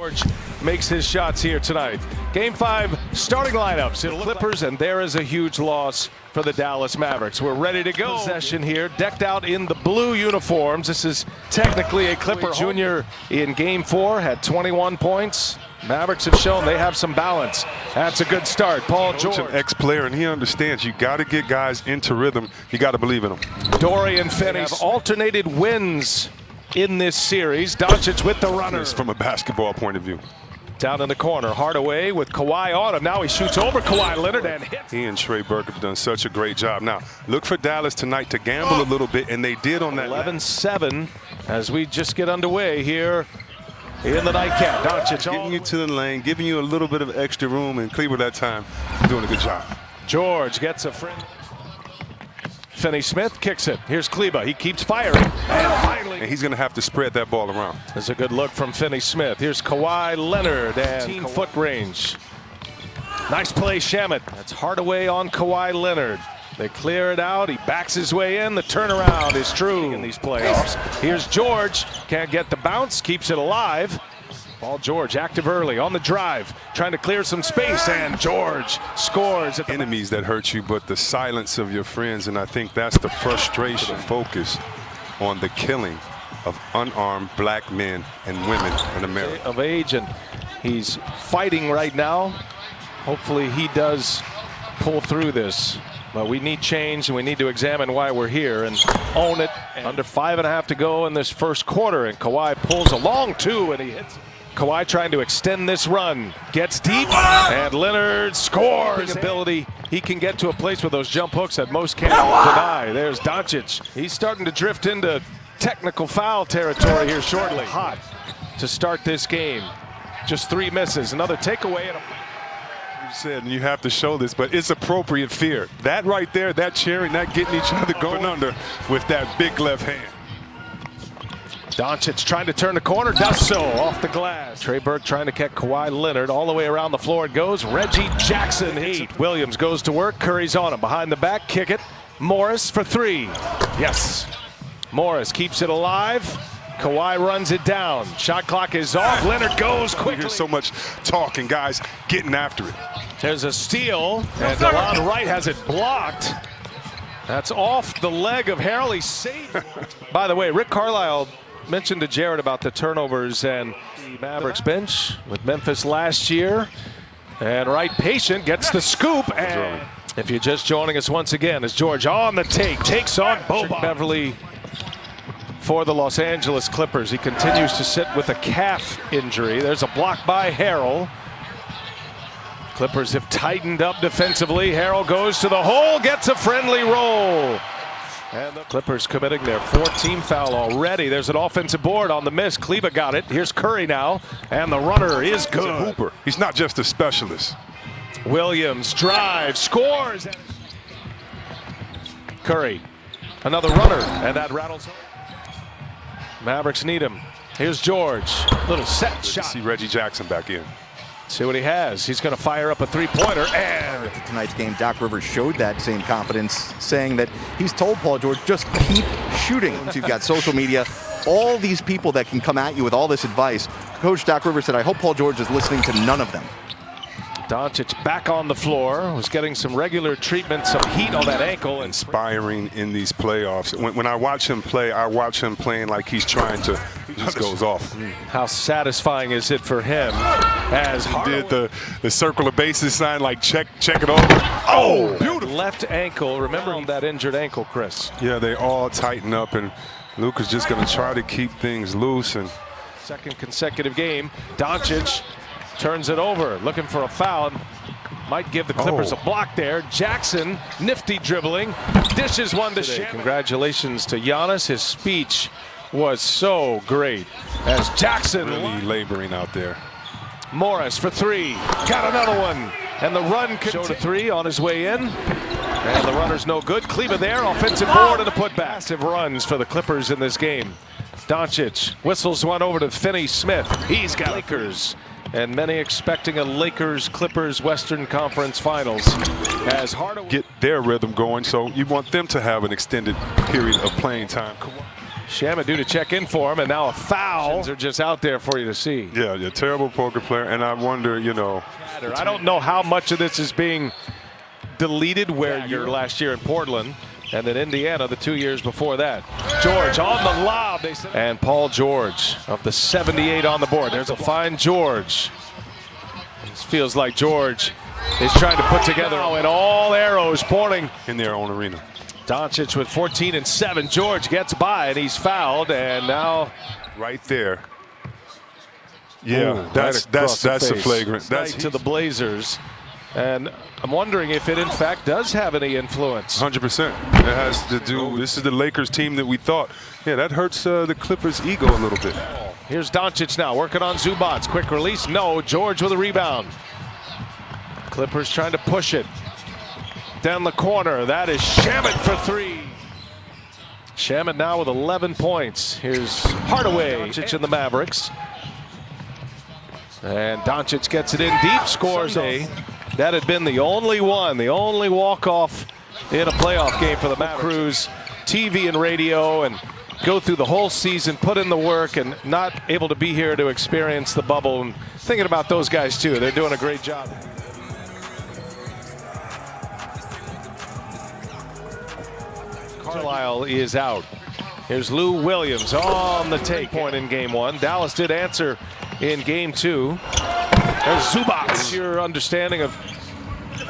George makes his shots here tonight. Game 5 starting lineups. It'll Clippers, and there is a huge loss for the Dallas Mavericks. We're ready to go. Possession here, decked out in the blue uniforms. This is technically a Clipper. Junior in Game 4 had 21 points. Mavericks have shown they have some balance. That's a good start. Paul George, an ex-player, and he understands you got to get guys into rhythm. You got to believe in them. Dorian Finney have alternated wins in this series. Doncic with the runner. From a basketball point of view. Down in the corner, Hardaway with Kawhi on him. Now he shoots over Kawhi Leonard and hits. He and Trey Burke have done such a great job. Now, look for Dallas tonight to gamble a little bit, and they did on that. 11-7 as we just get underway here in the nightcap. Doncic getting you to the lane, giving you a little bit of extra room, and Cleveland that time doing a good job. George gets a friend. Finney-Smith kicks it. Here's Kleba. He keeps firing. And finally, he's going to have to spread that ball around. There's a good look from Finney-Smith. Here's Kawhi Leonard and 15-foot range. Nice play, Shamet. That's Hardaway on Kawhi Leonard. They clear it out. He backs his way in. The turnaround is true in these playoffs. Here's George. Can't get the bounce. Keeps it alive. Paul George active early on the drive, trying to clear some space, and George scores. At the enemies that hurt you, but the silence of your friends, and I think that's the frustration. Focus on the killing of unarmed black men and women in America. Of age, and he's fighting right now. Hopefully he does pull through this. But we need change, and we need to examine why we're here and own it. Under 5.5 to go in this first quarter, and Kawhi pulls a long two, and he hits it. Kawhi trying to extend this run, gets deep, and Leonard scores. Ability, he can get to a place with those jump hooks that most can't deny. There's Doncic. He's starting to drift into technical foul territory here shortly. Hot to start this game. Just 3 misses. Another takeaway. And you said, and you have to show this, but it's appropriate fear. That right there, that cheering, that getting each other going under with that big left hand. Doncic trying to turn the corner, does so off the glass. Trey Burke trying to catch Kawhi Leonard. All the way around the floor it goes. Reggie Jackson, 8. Williams goes to work. Curry's on him. Behind the back, kick it. Morris for 3. Yes. Morris keeps it alive. Kawhi runs it down. Shot clock is off. Leonard goes quickly. There's so much talk and guys getting after it. There's a steal, and DeLon Wright has it blocked. That's off the leg of Harrell. He's safe. By the way, Rick Carlisle mentioned to Jared about the turnovers and the Mavericks bench with Memphis last year. And Wright patient gets the scoop. And if you're just joining us once again, as George on the take, takes on Boban. Beverly for the Los Angeles Clippers. He continues to sit with a calf injury. There's a block by Harrell. Clippers have tightened up defensively. Harrell goes to the hole, gets a friendly roll. And the Clippers committing their 4th-team foul already. There's an offensive board on the miss. Kleba got it. Here's Curry now, and the runner is good. He's a hooper. He's not just a specialist. Williams drives, scores. Curry, another runner, and that rattles. Mavericks need him. Here's George, little set shot. See Reggie Jackson back in. See what he has. He's going to fire up a 3-pointer. And tonight's game, Doc Rivers showed that same confidence, saying that he's told Paul George, just keep shooting. So you've got social media, all these people that can come at you with all this advice. Coach Doc Rivers said, I hope Paul George is listening to none of them. Doncic back on the floor, was getting some regular treatment, some heat on that ankle. Inspiring in these playoffs. When I watch him play, I watch him playing like he's trying to, he just goes off. How satisfying is it for him? As he did the circle of bases sign, like check it over. Oh, beautiful. Left ankle, remember that injured ankle, Chris. Yeah, they all tighten up, and Luka's just going to try to keep things loose. And second consecutive game, Doncic turns it over, looking for a foul. Might give the Clippers a block there. Jackson, nifty dribbling, dishes one to Shamet. Congratulations to Giannis. His speech was so great. As Jackson really laboring out there. Morris for 3, got another one, and the run showed a 3 on his way in. And the runner's no good. Kleba there, offensive board and a putback. Massive runs for the Clippers in this game. Doncic whistles one over to Finney-Smith. He's got Lakers. And many expecting a Lakers-Clippers Western Conference Finals as Hardaway get their rhythm going, so you want them to have an extended period of playing time. Shaman due to check in for him, and now a foul. Are just out there for you to see. Yeah, you're a terrible poker player, and I wonder, you know. I don't know how much of this is being deleted where you're last year in Portland, and then Indiana the 2 years before that. George on the lob, and Paul George of the 78 on the board. There's a fine George. This feels like George is trying to put together, and all arrows pointing in their own arena. Doncic with 14 and 7. George gets by, and he's fouled, and now right there. Yeah, ooh, that's a flagrant. That's right to the Blazers. And I'm wondering if it in fact does have any influence. 100%. It has to do. This is the Lakers team that we thought. Yeah, that hurts the Clippers' ego a little bit. Here's Doncic now working on Zubats. Quick release. No. George with a rebound. Clippers trying to push it down the corner. That is Shamet for three. Shamet now with 11 points. Here's Hardaway. Doncic in the Mavericks. And Doncic gets it in deep, scores a. That had been the only walk-off in a playoff game for the Mavericks. TV and radio, and go through the whole season, put in the work, and not able to be here to experience the bubble. And thinking about those guys too. They're doing a great job. Carlisle is out. Here's Lou Williams on the take point in game one. Dallas did answer in game two. There's Zubats. Your understanding of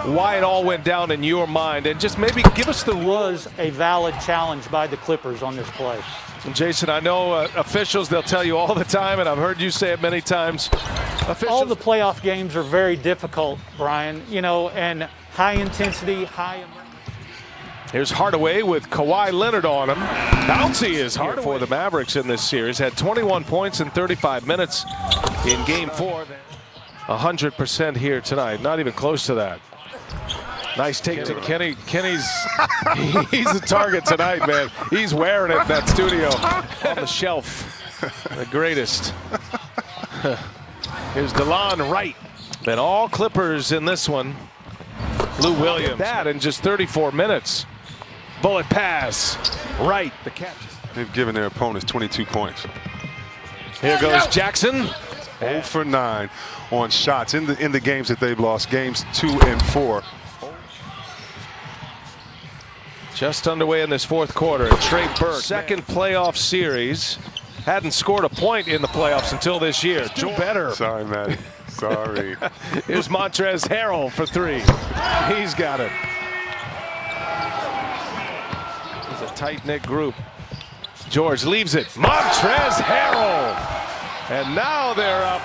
why it all went down in your mind, and just maybe give us the was a valid challenge by the Clippers on this play. And Jason, I know officials, they'll tell you all the time, and I've heard you say it many times. All the playoff games are very difficult, Brian, you know, and high intensity, high. Here's Hardaway with Kawhi Leonard on him. Bouncy is Hardaway for the Mavericks in this series. Had 21 points in 35 minutes in game four. 100% here tonight. Not even close to that. Nice take to Kenny. Kenny's he's the target tonight, man. He's wearing it in that studio on the shelf. The greatest. Here's DeLon Wright. Been all Clippers in this one. Lou Williams. That in just 34 minutes. Bullet pass. Right. The catch. They've given their opponents 22 points. Here goes Jackson. 0 for 9 on shots in the games that they've lost, games 2 and 4. Just underway in this fourth quarter. Trey Burke, second playoff series, hadn't scored a point in the playoffs until this year. Do better. Sorry, Maddie. Sorry. Here's Montrezl Harrell for three. He's got it. It's a tight-knit group. George leaves it. Montrezl Harrell. And now they're up.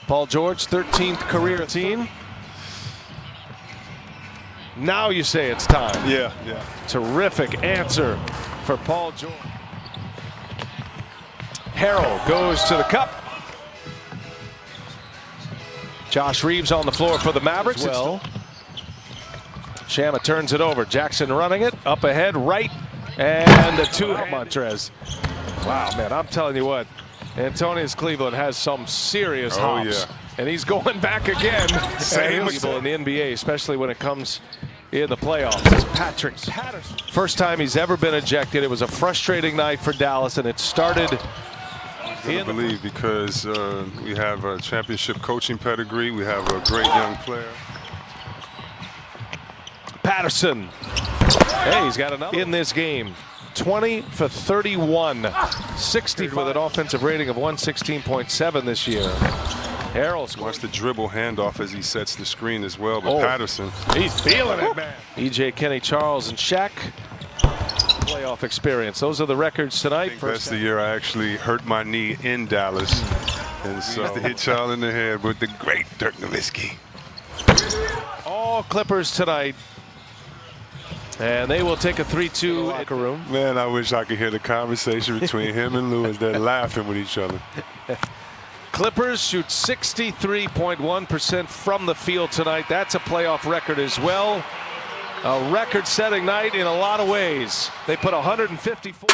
Paul George, 13th career team. Now you say it's time. Yeah. Terrific answer for Paul George. Harrell goes to the cup. Josh Reeves on the floor for the Mavericks. Well, Shama turns it over. Jackson running it up ahead, right, and the two. Montrez. Wow, man, I'm telling you what, Antonius Cleveland has some serious hops, and he's going back again. Same in the NBA, especially when it comes in the playoffs. It's Patrick Patterson. First time he's ever been ejected. It was a frustrating night for Dallas, and it started. I believe because we have a championship coaching pedigree. We have a great young player. Patterson. Hey, he's got another in this game. 20 for 31. 60 with an offensive rating of 116.7 this year. Harrell watch the dribble handoff as he sets the screen as well. But Patterson, he's feeling it, man. EJ, Kenny, Charles, and Shaq. Playoff experience. Those are the records tonight. That's the year I actually hurt my knee in Dallas. And so to hit y'all in the head with the great Dirk Nowitzki. All Clippers tonight. And they will take a 3-2 locker room. Man, I wish I could hear the conversation between him and Lewis. They're laughing with each other. Clippers shoot 63.1% from the field tonight. That's a playoff record as well. A record-setting night in a lot of ways. They put 154.